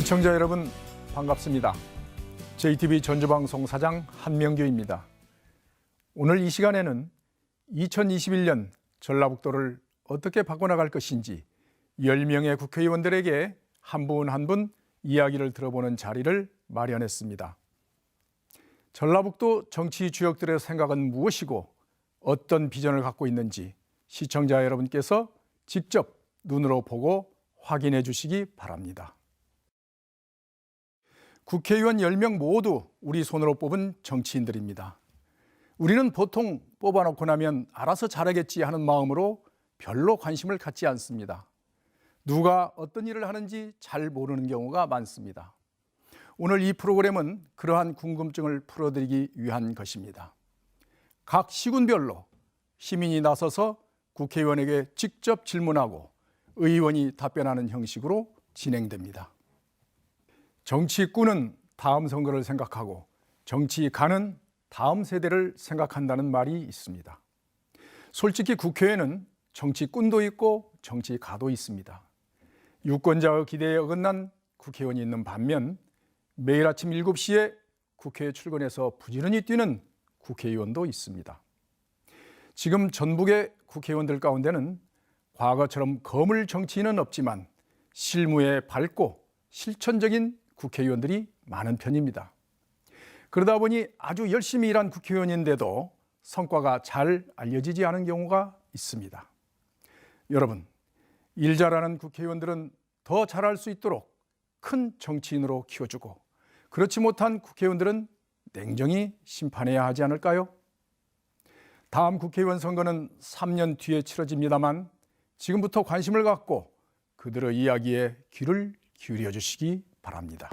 시청자 여러분 반갑습니다. JTB 전주방송 사장 한명규입니다. 오늘 이 시간에는 2021년 전라북도를 어떻게 바꿔나갈 것인지 10명의 국회의원들에게 한 분 한 분 이야기를 들어보는 자리를 마련했습니다. 전라북도 정치 주역들의 생각은 무엇이고 어떤 비전을 갖고 있는지 시청자 여러분께서 직접 눈으로 보고 확인해 주시기 바랍니다. 국회의원 10명 모두 우리 손으로 뽑은 정치인들입니다. 우리는 보통 뽑아놓고 나면 알아서 잘하겠지 하는 마음으로 별로 관심을 갖지 않습니다. 누가 어떤 일을 하는지 잘 모르는 경우가 많습니다. 오늘 이 프로그램은 그러한 궁금증을 풀어드리기 위한 것입니다. 각 시군별로 시민이 나서서 국회의원에게 직접 질문하고 의원이 답변하는 형식으로 진행됩니다. 정치꾼은 다음 선거를 생각하고 정치가는 다음 세대를 생각한다는 말이 있습니다. 솔직히 국회에는 정치꾼도 있고 정치가도 있습니다. 유권자의 기대에 어긋난 국회의원이 있는 반면 매일 아침 7시에 국회에 출근해서 부지런히 뛰는 국회의원도 있습니다. 지금 전북의 국회의원들 가운데는 과거처럼 거물 정치인은 없지만 실무에 밝고 실천적인 국회의원들이 많은 편입니다. 그러다 보니 아주 열심히 일한 국회의원인데도 성과가 잘 알려지지 않은 경우가 있습니다. 여러분, 일 잘하는 국회의원들은 더 잘할 수 있도록 큰 정치인으로 키워주고 그렇지 못한 국회의원들은 냉정히 심판해야 하지 않을까요? 다음 국회의원 선거는 3년 뒤에 치러집니다만 지금부터 관심을 갖고 그들의 이야기에 귀를 기울여 주시기 바랍니다.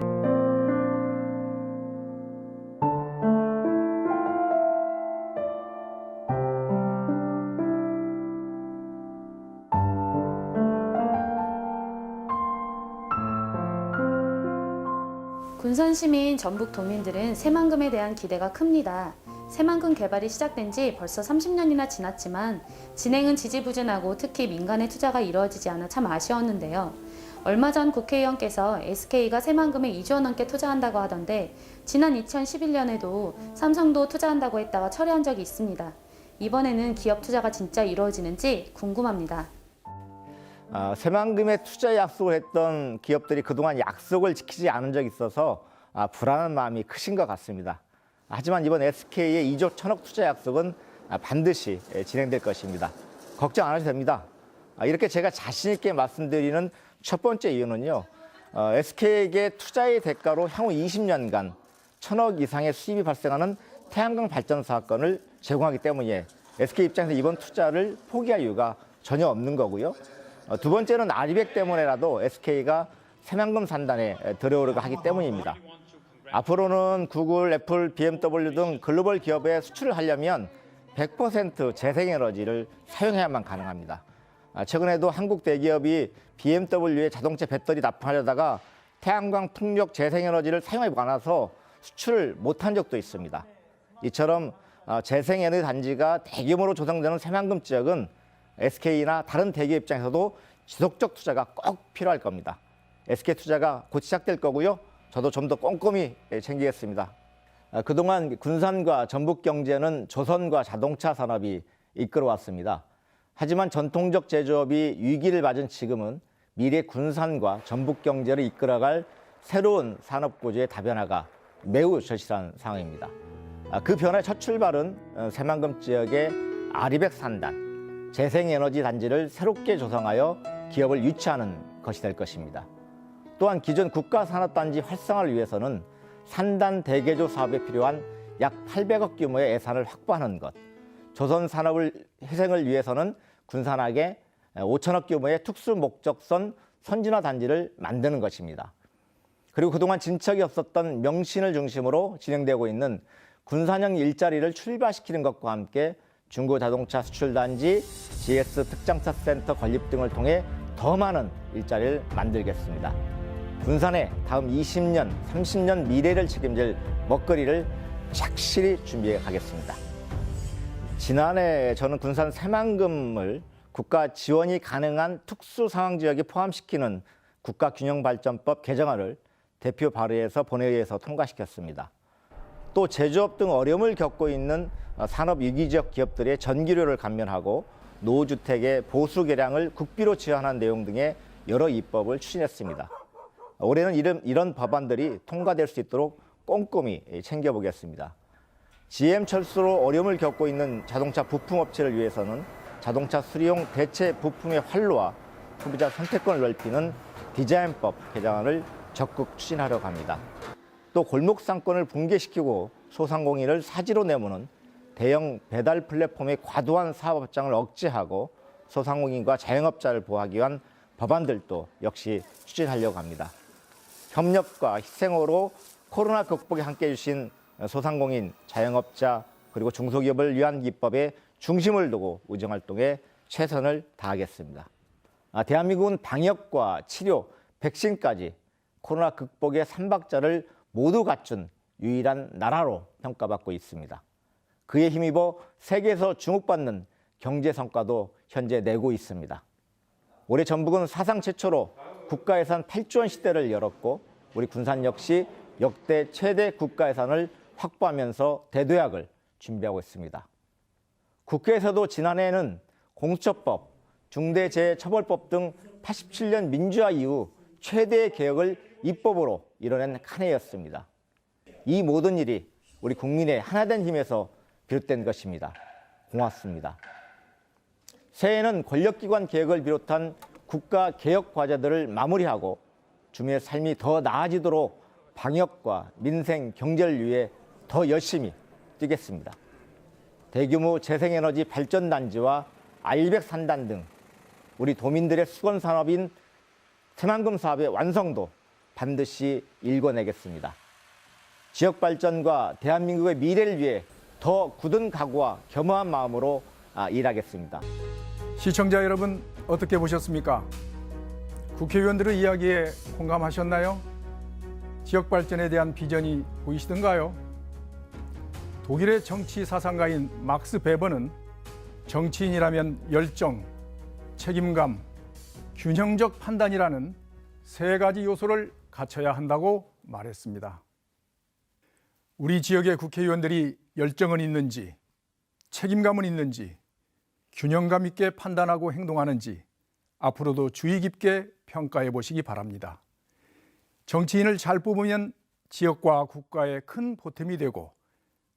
군산 시민 전북 도민들은 새만금에 대한 기대가 큽니다. 새만금 개발이 시작된 지 벌써 30년이나 지났지만 진행은 지지부진하고 특히 민간의 투자가 이루어지지 않아 참 아쉬웠는데요. 얼마 전 국회의원께서 SK가 새만금에 2조 원 넘게 투자한다고 하던데 지난 2011년에도 삼성도 투자한다고 했다가 철회한 적이 있습니다. 이번에는 기업 투자가 진짜 이루어지는지 궁금합니다. 새만금에 투자 약속을 했던 기업들이 그동안 약속을 지키지 않은 적이 있어서 불안한 마음이 크신 것 같습니다. 하지만 이번 SK의 2조 1,000억 투자 약속은 반드시 진행될 것입니다. 걱정 안 하셔도 됩니다. 이렇게 제가 자신 있게 말씀드리는 첫 번째 이유는요. SK에게 투자의 대가로 향후 20년간 1,000억 이상의 수입이 발생하는 태양광 발전 사건을 제공하기 때문에 SK 입장에서 이번 투자를 포기할 이유가 전혀 없는 거고요. 두 번째는 아리백 때문에라도 SK가 새만금 산단에 들어오려고 하기 때문입니다. 앞으로는 구글, 애플, BMW 등 글로벌 기업에 수출을 하려면 100% 재생에너지를 사용해야만 가능합니다. 최근에도 한국 대기업이 BMW의 자동차 배터리 납품하려다가 태양광 풍력 재생에너지를 사용하지 않아서 수출을 못한 적도 있습니다. 이처럼 재생에너지 단지가 대규모로 조성되는 새만금 지역은 SK나 다른 대기업 입장에서도 지속적 투자가 꼭 필요할 겁니다. SK 투자가 곧 시작될 거고요. 저도 좀 더 꼼꼼히 챙기겠습니다. 그동안 군산과 전북 경제는 조선과 자동차 산업이 이끌어왔습니다. 하지만 전통적 제조업이 위기를 맞은 지금은 미래 군산과 전북 경제를 이끌어갈 새로운 산업 구조의 다변화가 매우 절실한 상황입니다. 그 변화의 첫 출발은 새만금 지역의 아리백 산단, 재생에너지 단지를 새롭게 조성하여 기업을 유치하는 것이 될 것입니다. 또한 기존 국가산업단지 활성화를 위해서는 산단 대개조 사업에 필요한 약 800억 규모의 예산을 확보하는 것, 조선 산업을 회생을 위해서는 군산하게 5천억 규모의 특수목적선 선진화 단지를 만드는 것입니다. 그리고 그동안 진척이 없었던 명신을 중심으로 진행되고 있는 군산형 일자리를 출발시키는 것과 함께 중고자동차 수출단지, GS 특장차센터 건립 등을 통해 더 많은 일자리를 만들겠습니다. 군산의 다음 20년, 30년 미래를 책임질 먹거리를 착실히 준비해 가겠습니다. 지난해 저는 군산 새만금을 국가 지원이 가능한 특수상황지역에 포함시키는 국가균형발전법 개정안을 대표 발의해서 본회의에서 통과시켰습니다. 또 제조업 등 어려움을 겪고 있는 산업 위기 지역 기업들의 전기료를 감면하고 노후주택의 보수 개량을 국비로 지원하는 내용 등의 여러 입법을 추진했습니다. 올해는 이런 법안들이 통과될 수 있도록 꼼꼼히 챙겨보겠습니다. GM철수로 어려움을 겪고 있는 자동차 부품업체를 위해서는 자동차 수리용 대체 부품의 활로와 소비자 선택권을 넓히는 디자인법 개정안을 적극 추진하려고 합니다. 또 골목 상권을 붕괴시키고 소상공인을 사지로 내모는 대형 배달 플랫폼의 과도한 사업 확장을 억제하고 소상공인과 자영업자를 보호하기 위한 법안들도 역시 추진하려고 합니다. 협력과 희생으로 코로나 극복에 함께해 주신 소상공인, 자영업자 그리고 중소기업을 위한 입법에 중심을 두고 의정활동에 최선을 다하겠습니다. 대한민국은 방역과 치료, 백신까지 코로나 극복의 삼박자를 모두 갖춘 유일한 나라로 평가받고 있습니다. 그에 힘입어 세계에서 주목받는 경제 성과도 현재 내고 있습니다. 올해 전북은 사상 최초로 국가예산 8조 원 시대를 열었고 우리 군산 역시 역대 최대 국가예산을 확보하면서 대도약을 준비하고 있습니다. 국회에서도 지난해에는 공수처법, 중대재해처벌법 등 87년 민주화 이후 최대의 개혁을 입법으로 이뤄낸 한 해였습니다. 이 모든 일이 우리 국민의 하나된 힘에서 비롯된 것입니다. 고맙습니다. 새해에는 권력기관 개혁을 비롯한 국가 개혁 과제들을 마무리하고 주민의 삶이 더 나아지도록 방역과 민생, 경제를 위해 더 열심히 뛰겠습니다. 대규모 재생에너지 발전단지와 아일백 산단 등 우리 도민들의 수건 산업인 새만금 사업의 완성도 반드시 일궈내겠습니다. 지역 발전과 대한민국의 미래를 위해 더 굳은 각오와 겸허한 마음으로 일하겠습니다. 시청자 여러분 어떻게 보셨습니까? 국회의원들의 이야기에 공감하셨나요? 지역 발전에 대한 비전이 보이시던가요? 독일의 정치 사상가인 막스 베버는 정치인이라면 열정, 책임감, 균형적 판단이라는 세 가지 요소를 갖춰야 한다고 말했습니다. 우리 지역의 국회의원들이 열정은 있는지, 책임감은 있는지, 균형감 있게 판단하고 행동하는지 앞으로도 주의 깊게 평가해 보시기 바랍니다. 정치인을 잘 뽑으면 지역과 국가에 큰 보탬이 되고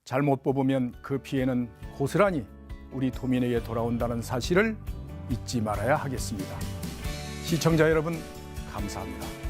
잘못 뽑으면 그 피해는 고스란히 우리 도민에게 돌아온다는 사실을 잊지 말아야 하겠습니다. 시청자 여러분, 감사합니다.